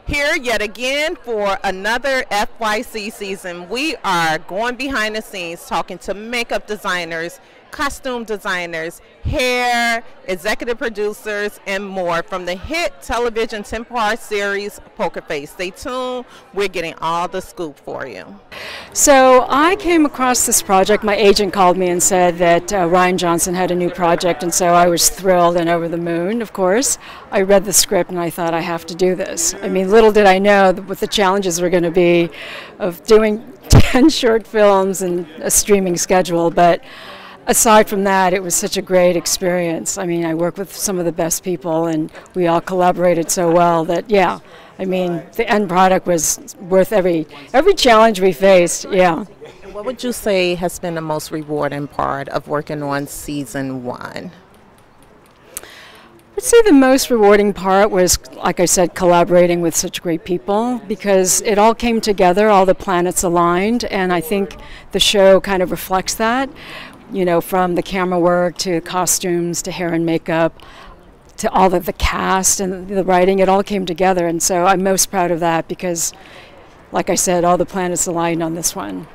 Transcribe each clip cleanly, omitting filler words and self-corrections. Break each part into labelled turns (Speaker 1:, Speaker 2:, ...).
Speaker 1: Here yet again for another FYC season. We are going behind the scenes talking to makeup designers, costume designers, hair, executive producers, and more from the hit television 10-part series Poker Face. Stay tuned. We're getting all the scoop for you.
Speaker 2: So I came across this project. My agent called me and said that Rian Johnson had a new project, and so I was thrilled and over the moon, of course. I read the script and I thought, I have to do this. I mean, little did I know what the challenges were going to be of doing 10 short films and a streaming schedule, but aside from that, it was such a great experience. I mean, I worked with some of the best people, and we all collaborated so well that, yeah, I mean, the end product was worth every challenge we faced, yeah.
Speaker 1: And what would you say has been the most rewarding part of working on season 1?
Speaker 2: I'd say the most rewarding part was, like I said, collaborating with such great people, because it all came together, all the planets aligned, and I think the show kind of reflects that. You know, from the camera work to costumes to hair and makeup to all of the cast and the writing, it all came together, and so I'm most proud of that because, like I said, all the planets aligned on this one.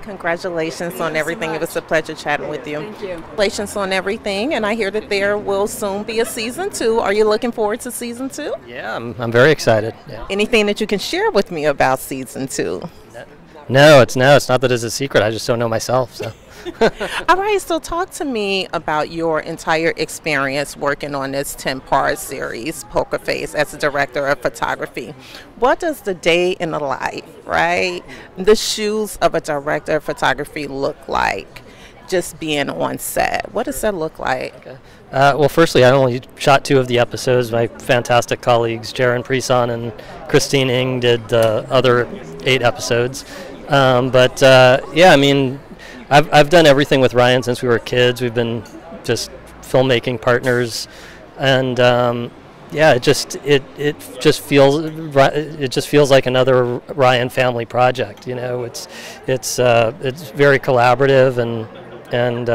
Speaker 1: Congratulations on everything. It was a pleasure chatting with you.
Speaker 2: Thank you.
Speaker 1: Congratulations on everything, and I hear that there will soon be a season 2. Are you looking forward to season 2?
Speaker 3: Yeah, I'm very excited. Yeah.
Speaker 1: Anything that you can share with me about season 2?
Speaker 3: No, it's not that it's a secret. I just don't know myself. So.
Speaker 1: All right, so talk to me about your entire experience working on this 10-part series, Poker Face, as a director of photography. What does the day in the life, right, the shoes of a director of photography look like, just being on set? What does that look like?
Speaker 3: Okay. Well, firstly, I only shot 2 of the episodes. My fantastic colleagues, Jaron Preson and Christine Ng, did the other 8 episodes. Yeah, I mean, I've done everything with Rian since we were kids. We've been just filmmaking partners, and yeah, it just feels like another Rian family project. You know, it's very collaborative, and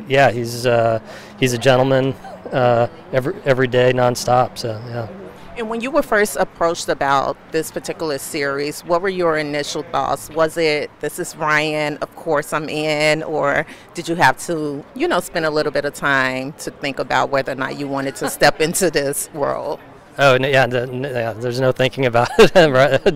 Speaker 3: yeah, he's a gentleman every day, nonstop. So yeah.
Speaker 1: And when you were first approached about this particular series, what were your initial thoughts? Was it, this is Rian, of course I'm in, or did you have to, you know, spend a little bit of time to think about whether or not you wanted to step into this world?
Speaker 3: Oh, yeah, there's no thinking about it.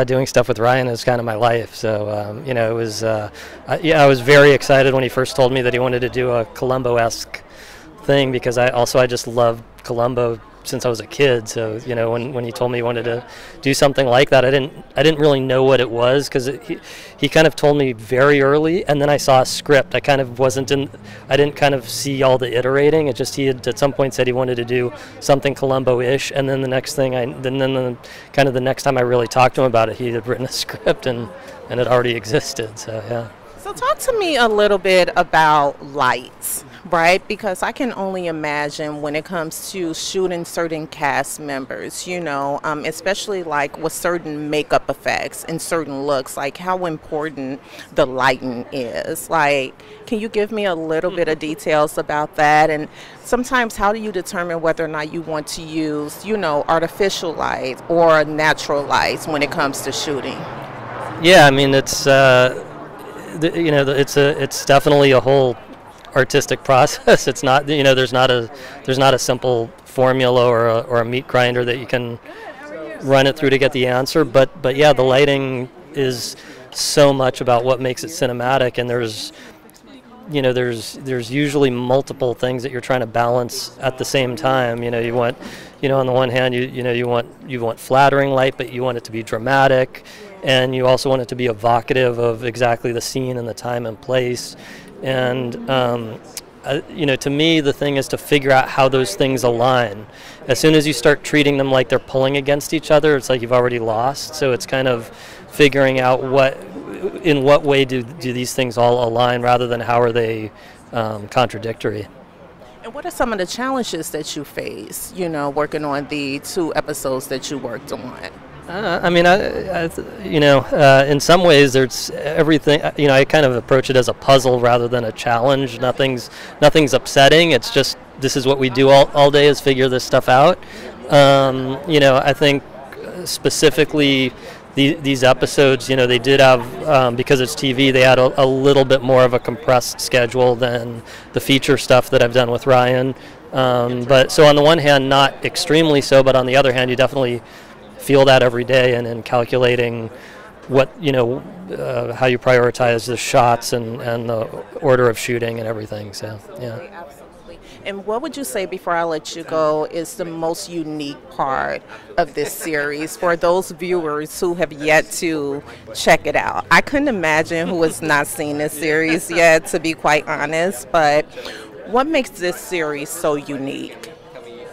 Speaker 3: Doing stuff with Rian is kind of my life. So, you know, it was, yeah, I was very excited when he first told me that he wanted to do a Columbo-esque thing, because I just loved Columbo since I was a kid. So, you know, when he told me he wanted to do something like that, I didn't really know what it was, because he kind of told me very early, and then I saw a script. I kind of I didn't kind of see all the iterating. It just, he had at some point said he wanted to do something Columbo-ish, and then the next thing kind of the next time I really talked to him about it, he had written a script and it already existed. So yeah. So
Speaker 1: talk to me a little bit about lights. Right, because I can only imagine when it comes to shooting certain cast members, you know, especially like with certain makeup effects and certain looks, like how important the lighting is. Like, can you give me a little bit of details about that? And sometimes, how do you determine whether or not you want to use, you know, artificial light or natural lights when it comes to shooting?
Speaker 3: Yeah, I mean, it's you know, it's definitely a whole artistic process. It's not, you know, there's not a simple formula or a meat grinder that you can run it through to get the answer. But yeah, the lighting is so much about what makes it cinematic, and there's usually multiple things that you're trying to balance at the same time. You know, you want, you know, on the one hand, you want flattering light, but you want it to be dramatic, and you also want it to be evocative of exactly the scene and the time and place. And you know, to me, the thing is to figure out how those things align. As soon as you start treating them like they're pulling against each other, it's like you've already lost. So it's kind of figuring out in what way do these things all align, rather than how are they contradictory.
Speaker 1: And what are some of the challenges that you face, you know, working on the 2 episodes that you worked on?
Speaker 3: I mean, you know, in some ways, there's everything. You know, I kind of approach it as a puzzle rather than a challenge. Nothing's upsetting. It's just, this is what we do all day, is figure this stuff out. You know, I think specifically these episodes, you know, they did have, because it's TV, they had a little bit more of a compressed schedule than the feature stuff that I've done with Ryan. But so on the one hand, not extremely so, but on the other hand, you definitely feel that every day, and in calculating what, you know, how you prioritize the shots and the order of shooting and everything. So yeah.
Speaker 1: Absolutely. And what would you say, before I let you go, is the most unique part of this series for those viewers who have yet to check it out? I couldn't imagine who has not seen this series yet, to be quite honest, but what makes this series so unique?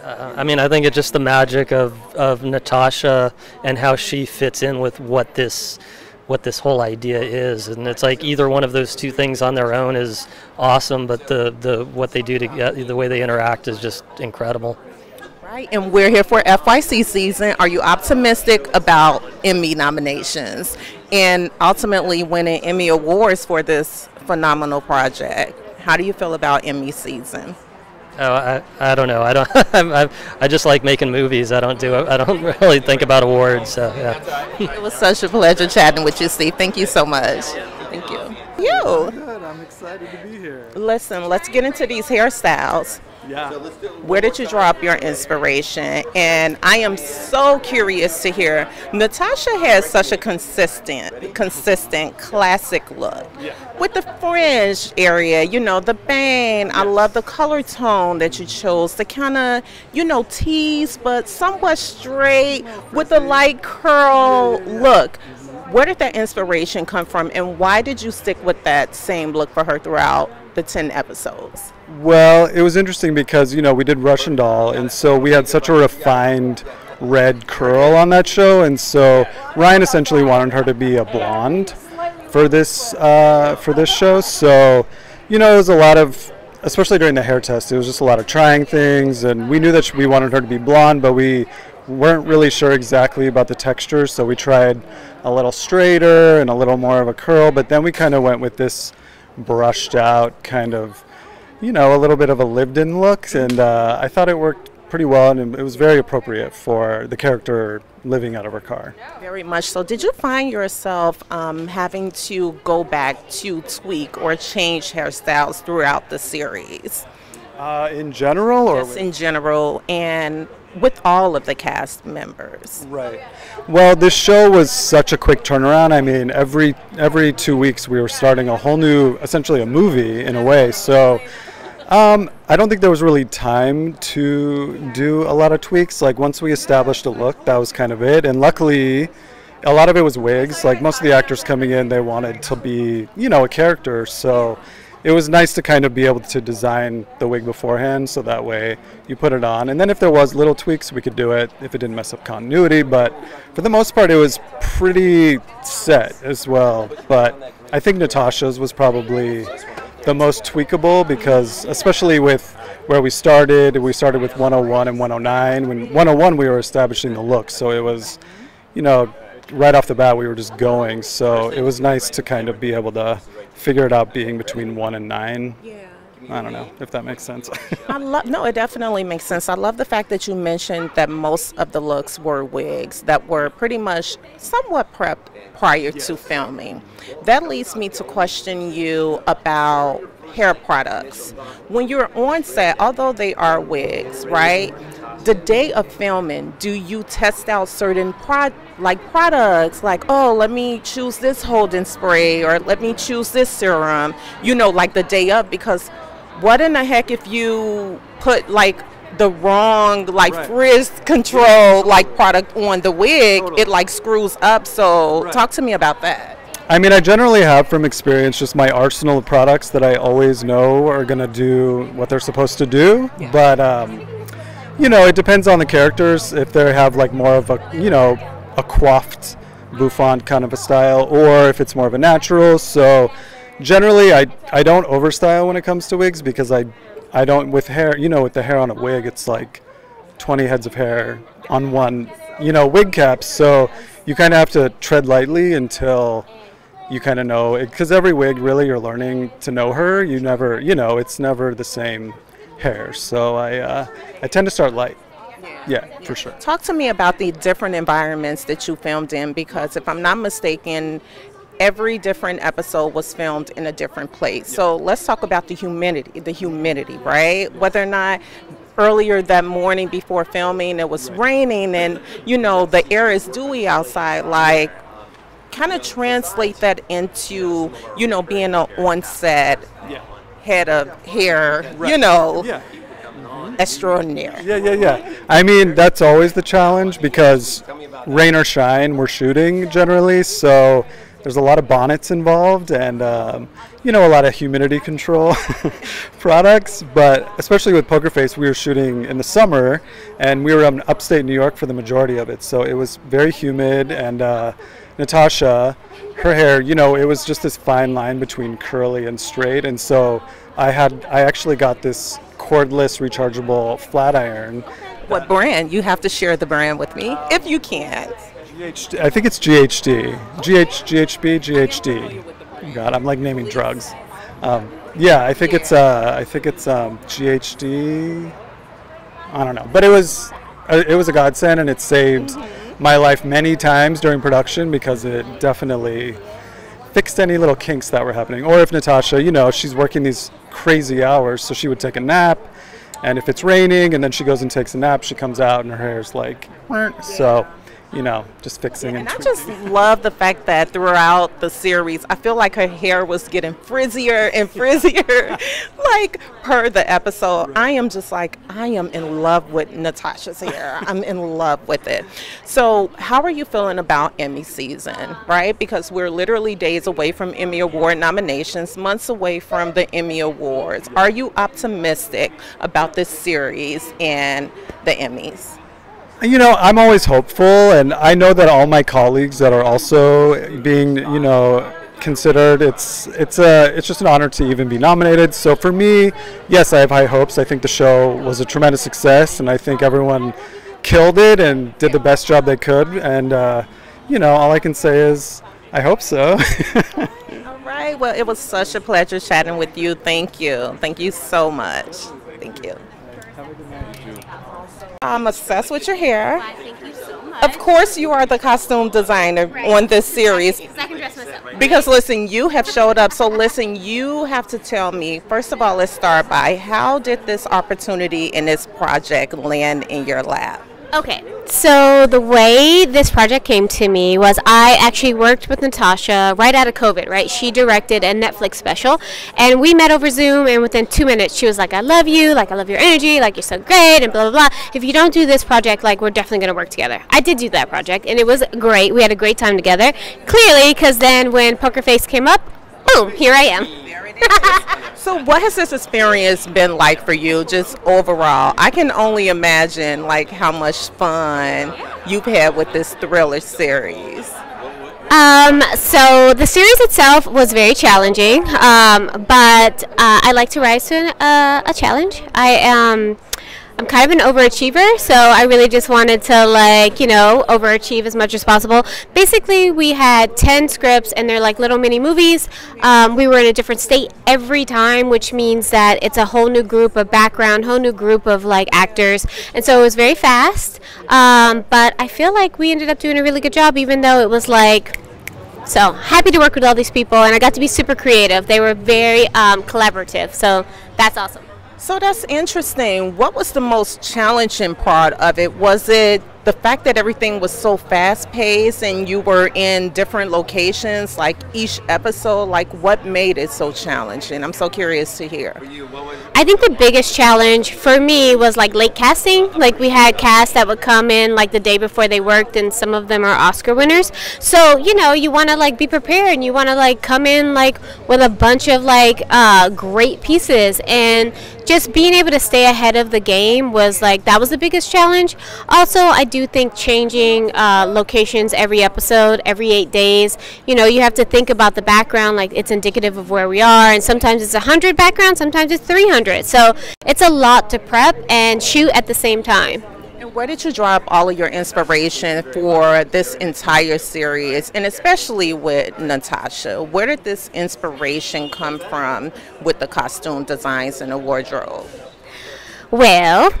Speaker 3: I mean, I think it's just the magic of Natasha and how she fits in with what this whole idea is, and it's like either one of those two things on their own is awesome, but the what they do together, the way they interact, is just incredible.
Speaker 1: Right, and we're here for FYC season. Are you optimistic about Emmy nominations and ultimately winning Emmy awards for this phenomenal project? How do you feel about Emmy season?
Speaker 3: Oh, I don't know. I don't. I just like making movies. I don't really think about awards. So yeah.
Speaker 1: It was such a pleasure chatting with you, Steve. Thank you so much. Thank you.
Speaker 4: Good. I'm excited to be here.
Speaker 1: Listen, let's get into these hairstyles.
Speaker 4: Yeah.
Speaker 1: Where did you draw up your inspiration? And I am so curious to hear. Natasha has such a consistent, classic look.
Speaker 4: Yeah.
Speaker 1: With the fringe area, you know, the bang. Yes. I love the color tone that you chose. The kind of, you know, tease, but somewhat straight with the light curl look. Where did that inspiration come from, and why did you stick with that same look for her throughout the 10 episodes?
Speaker 4: Well, it was interesting because, you know, we did Russian Doll, and so we had such a refined red curl on that show, and so Ryan essentially wanted her to be a blonde for this show. So, you know, it was a lot of, especially during the hair test, it was just a lot of trying things, and we knew that we wanted her to be blonde, but we weren't really sure exactly about the texture, so we tried a little straighter and a little more of a curl, but then we kind of went with this brushed out kind of, you know, a little bit of a lived-in look, and I thought it worked pretty well, and it was very appropriate for the character living out of her car.
Speaker 1: Very much so. Did you find yourself having to go back to tweak or change hairstyles throughout the series?
Speaker 4: In general, or
Speaker 1: yes, in general, and with all of the cast members.
Speaker 4: Right. Well, this show was such a quick turnaround. I mean, every 2 weeks we were starting a whole new, essentially a movie in a way. So I don't think there was really time to do a lot of tweaks. Like, once we established a look, that was kind of it. And luckily, a lot of it was wigs. Like, most of the actors coming in, they wanted to be, you know, a character. So it was nice to kind of be able to design the wig beforehand, so that way you put it on, and then if there was little tweaks, we could do it if it didn't mess up continuity. But for the most part, it was pretty set as well. But I think Natasha's was probably the most tweakable, because especially with where we started with 101 and 109. When 101, we were establishing the look, so it was, you know, right off the bat we were just going. So it was nice to kind of be able to figure it out being between 1 and 9.
Speaker 1: Yeah.
Speaker 4: I don't know if that makes sense.
Speaker 1: No, it definitely makes sense. I love the fact that you mentioned that most of the looks were wigs that were pretty much somewhat prepped prior to filming. That leads me to question you about hair products. When you're on set, although they are wigs, right? The day of filming, do you test out certain products, like, oh, let me choose this holding spray, or let me choose this serum, you know, like the day of? Because what in the heck if you put like the wrong frizz control product on the wig, it like screws up. So talk to me about that.
Speaker 4: I mean, I generally have from experience just my arsenal of products that I always know are going to do what they're supposed to do. Yeah. But you know, it depends on the characters, if they have like more of a, you know, a coiffed bouffant kind of a style, or if it's more of a natural. So generally I don't overstyle when it comes to wigs, because I don't, with hair, you know, with the hair on a wig, it's like 20 heads of hair on one, you know, wig cap. So you kind of have to tread lightly until you kind of know it, because every wig, really, you're learning to know her. You never, you know, it's never the same hair. So I tend to start light. Yeah, for sure.
Speaker 1: Talk to me about the different environments that you filmed in, because if I'm not mistaken, every different episode was filmed in a different place. So let's talk about the humidity, right? Whether or not earlier that morning before filming it was raining and, you know, the air is dewy outside, like, kind of translate that into, you know, being on set, head of hair, you know, extraordinaire.
Speaker 4: Yeah. I mean, that's always the challenge because rain or shine, we're shooting generally, so there's a lot of bonnets involved and, you know, a lot of humidity control products. But especially with Poker Face, we were shooting in the summer and we were in upstate New York for the majority of it. So it was very humid and Natasha, her hair, you know, it was just this fine line between curly and straight. And so I actually got this cordless rechargeable flat iron.
Speaker 1: What brand? You have to share the brand with me if you can.
Speaker 4: I think it's GHD. GHD. God, I'm like naming drugs. Yeah, I think it's GHD. I don't know, but it was a godsend, and it saved my life many times during production because it definitely fixed any little kinks that were happening. Or if Natasha, you know, she's working these crazy hours, so she would take a nap, and if it's raining and then she goes and takes a nap, she comes out and her hair's like, so, you know, just fixing.
Speaker 1: And I just love the fact that throughout the series, I feel like her hair was getting frizzier and frizzier, like per the episode. I am just like, I am in love with Natasha's hair. I'm in love with it. So how are you feeling about Emmy season, right? Because we're literally days away from Emmy Award nominations, months away from the Emmy Awards. Are you optimistic about this series and the Emmys?
Speaker 4: You know, I'm always hopeful, and I know that all my colleagues that are also being, you know, considered, it's just an honor to even be nominated. So for me, yes, I have high hopes. I think the show was a tremendous success, and I think everyone killed it and did the best job they could. And you know, all I can say is I hope so.
Speaker 1: All right. Well, it was such a pleasure chatting with you. Thank you. Thank you so much. Thank you. I'm obsessed with your hair.
Speaker 5: Thank you so much.
Speaker 1: Of course, you are the costume designer on this series.
Speaker 5: Because I can dress myself.
Speaker 1: Because listen, you have showed up. So listen, you have to tell me, first of all, let's start by how did this opportunity and this project land in your lap?
Speaker 5: Okay, so the way this project came to me was I actually worked with Natasha right out of COVID, right? She directed a Netflix special, and we met over Zoom, and within 2 minutes, she was like, I love you, like, I love your energy, like, you're so great, and blah, blah, blah. If you don't do this project, like, we're definitely going to work together. I did do that project, and it was great. We had a great time together, clearly, because then when Poker Face came up, boom, here I am.
Speaker 1: So what has this experience been like for you, just overall? I can only imagine like how much fun you've had with this thriller series.
Speaker 5: So the series itself was very challenging, but I like to rise to a challenge. I'm kind of an overachiever, so I really just wanted to, like, you know, overachieve as much as possible. Basically, we had 10 scripts, and they're like little mini movies. We were in a different state every time, which means that it's a whole new group of background, whole new group of, like, actors. And so it was very fast, but I feel like we ended up doing a really good job, even though it was like... So happy to work with all these people, and I got to be super creative. They were very collaborative, so that's awesome.
Speaker 1: So that's interesting. What was the most challenging part of it? Was it the fact that everything was so fast-paced and you were in different locations, like each episode? Like, what made it so challenging? I'm so curious to hear.
Speaker 5: I think the biggest challenge for me was like late casting. Like, we had cast that would come in like the day before they worked, and some of them are Oscar winners. So, you know, you want to like be prepared, and you want to like come in like with a bunch of like great pieces, and just being able to stay ahead of the game was like, that was the biggest challenge. Also, I do think changing locations every episode, every 8 days, you know, you have to think about the background, like it's indicative of where we are, and sometimes it's 100 background, sometimes it's 300. So it's a lot to prep and shoot at the same time.
Speaker 1: And where did you draw up all of your inspiration for this entire series, and especially with Natasha? Where did this inspiration come from with the costume designs and the wardrobe?
Speaker 5: Well,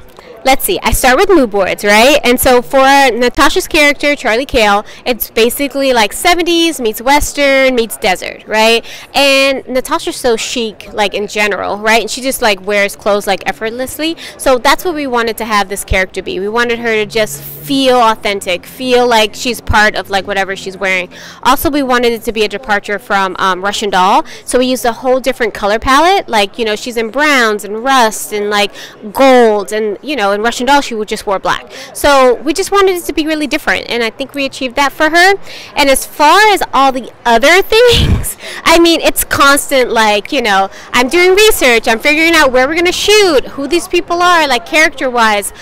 Speaker 5: let's see, I start with mood boards, right? And so for Natasha's character, Charlie Cale, it's basically like 70s meets Western meets desert, right? And Natasha's so chic, like in general, right? And she just like wears clothes like effortlessly. So that's what we wanted to have this character be. We wanted her to just feel authentic, feel like she's part of like whatever she's wearing. Also, we wanted it to be a departure from Russian Doll. So we used a whole different color palette. Like, you know, she's in browns and rust and like gold, and, you know, in Russian Doll she would just wore black. So we just wanted it to be really different, and I think we achieved that for her. And as far as all the other things, I mean, it's constant, like, you know, I'm doing research, I'm figuring out where we're gonna shoot, who these people are, like character wise.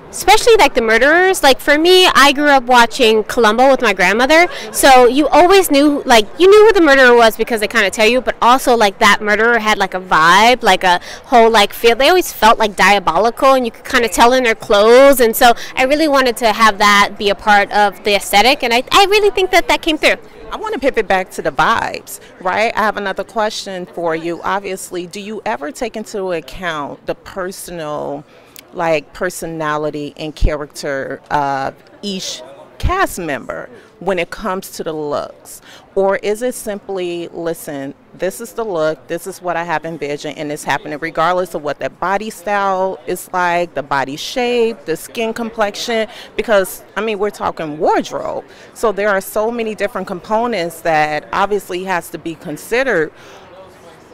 Speaker 5: Especially like the murderers. Like for me, I grew up watching Columbo with my grandmother, so you always knew, like, you knew who the murderer was because they kind of tell you, but also like that murderer had like a vibe, like a whole like feel. They always felt like diabolical, and you could kind of tell in their clothes. And so I really wanted to have that be a part of the aesthetic, and I really think that that came through.
Speaker 1: I want to pivot back to the vibes, right? I have another question for you. Obviously, do you ever take into account the personal, like, personality and character of each cast member when it comes to the looks? Or is it simply, listen, this is the look, this is what I have envisioned, and it's happening regardless of what that body style is like, the body shape, the skin complexion? Because, I mean, we're talking wardrobe. So there are so many different components that obviously has to be considered.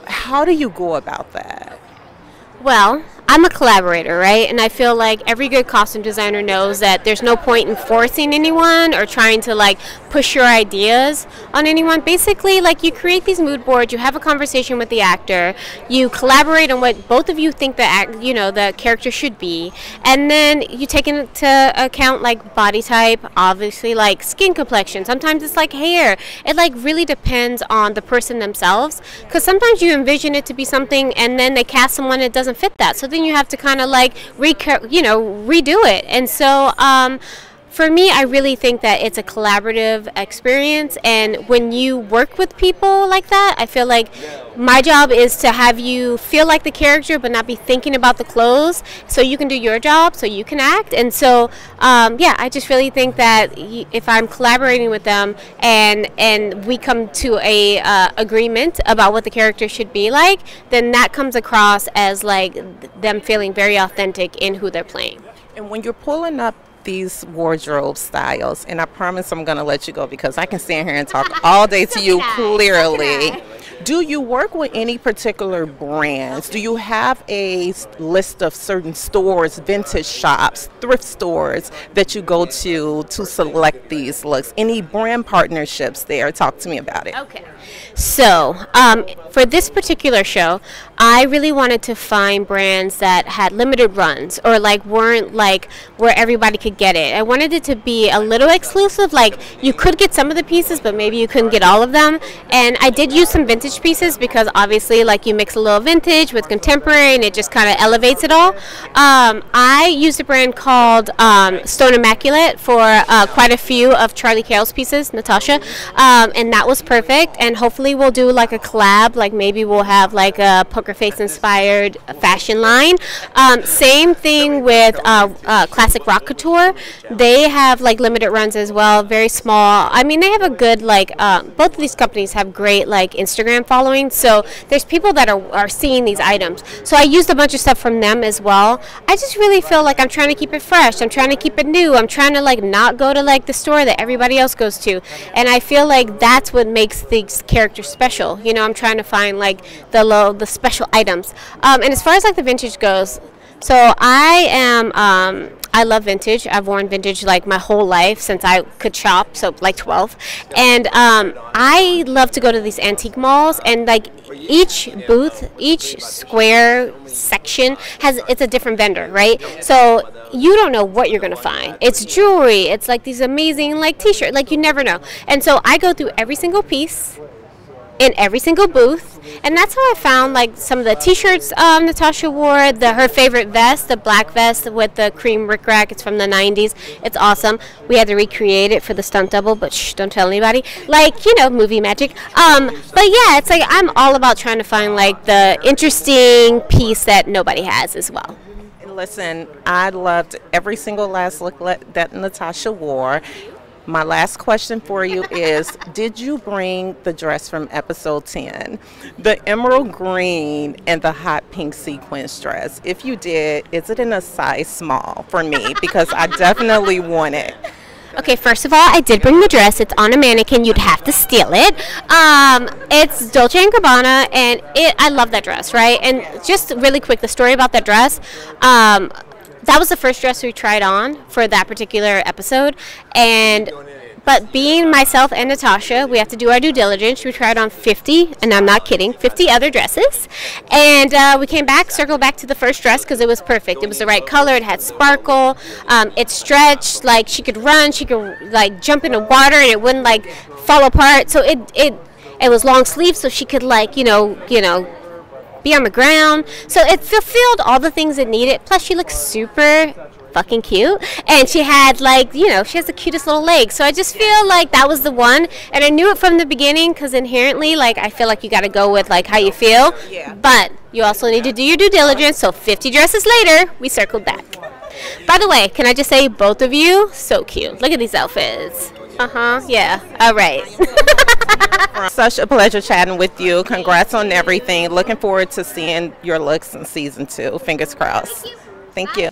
Speaker 1: How do you go about that?
Speaker 5: Well, I'm a collaborator, right? And I feel like every good costume designer knows that there's no point in forcing anyone or trying to like push your ideas on anyone. Basically, like, you create these mood boards, you have a conversation with the actor, you collaborate on what both of you think the character should be, and then you take into account like body type, obviously like skin complexion. Sometimes it's like hair. It like really depends on the person themselves, because sometimes you envision it to be something and then they cast someone that doesn't fit that. So then you have to kind of like redo it. And so for me, I really think that it's a collaborative experience, and when you work with people like that, I feel like my job is to have you feel like the character but not be thinking about the clothes, so you can do your job, so you can act. And so yeah, I just really think that if I'm collaborating with them and we come to a agreement about what the character should be like, then that comes across as like them feeling very authentic in who they're playing.
Speaker 1: And when you're pulling up these wardrobe styles, and I promise I'm going to let you go because I can stand here and talk all day to you clearly. Do you work with any particular brands? Do you have a list of certain stores, vintage shops, thrift stores that you go to select these looks? Any brand partnerships there? Talk to me about it.
Speaker 5: Okay. So for this particular show, I really wanted to find brands that had limited runs or like weren't like where everybody could get it. I wanted it to be a little exclusive, like you could get some of the pieces but maybe you couldn't get all of them. And I did use some vintage pieces because obviously like you mix a little vintage with contemporary and it just kind of elevates it all. I used a brand called Stone Immaculate for quite a few of Charlie Cale's pieces, Natasha, and that was perfect. And hopefully we'll do like a collab, like maybe we'll have like a Poker Face inspired fashion line. Same thing with Classic Rock Couture. They have like limited runs as well, very small. I mean, they have a good like both of these companies have great like Instagram following, so there's people that are seeing these items. So I used a bunch of stuff from them as well. I just really feel like I'm trying to keep it fresh, I'm trying to keep it new, I'm trying to like not go to like the store that everybody else goes to, and I feel like that's what makes these characters special. You know, I'm trying to find like the special items. And as far as like the vintage goes, so I love vintage. I've worn vintage like my whole life since I could shop, so like 12. And I love to go to these antique malls, and like each booth, each square section it's a different vendor, right? So you don't know what you're gonna find. It's jewelry, it's like these amazing like t-shirts, like you never know. And so I go through every single piece in every single booth, and that's how I found like some of the t-shirts Natasha wore, her favorite vest, the black vest with the cream rickrack. It's from the 90s. It's awesome. We had to recreate it for the stunt double, but shh, don't tell anybody, like, you know, movie magic. But yeah, it's like I'm all about trying to find like the interesting piece that nobody has as well.
Speaker 1: Listen, I loved every single last look that Natasha wore. My last question for you is, did you bring the dress from episode 10? The emerald green and the hot pink sequins dress. If you did, is it in a size small for me? Because I definitely want it.
Speaker 5: Okay, first of all, I did bring the dress. It's on a mannequin. You'd have to steal it. It's Dolce & Gabbana, and I love that dress, right? And just really quick, the story about that dress. That was the first dress we tried on for that particular episode, but being myself and Natasha, we have to do our due diligence. We tried on 50, and I'm not kidding, 50 other dresses, and we came back, circled back to the first dress because it was perfect. It was the right color. It had sparkle. It stretched, like she could run, she could like jump into water, and it wouldn't like fall apart. So it was long sleeves, so she could like you know. Be on the ground. So it fulfilled all the things it needed. Plus she looked super fucking cute, and she had like she has the cutest little legs. So I just feel like that was the one, and I knew it from the beginning because inherently like I feel like you got to go with like how you feel, but you also need to do your due diligence. So 50 dresses later we circled back. By the way, can I just say, both of you so cute. Look at these outfits. Yeah, all right.
Speaker 1: Such a pleasure chatting with you. Congrats on everything. Looking forward to seeing your looks in season 2. Fingers crossed. Thank you.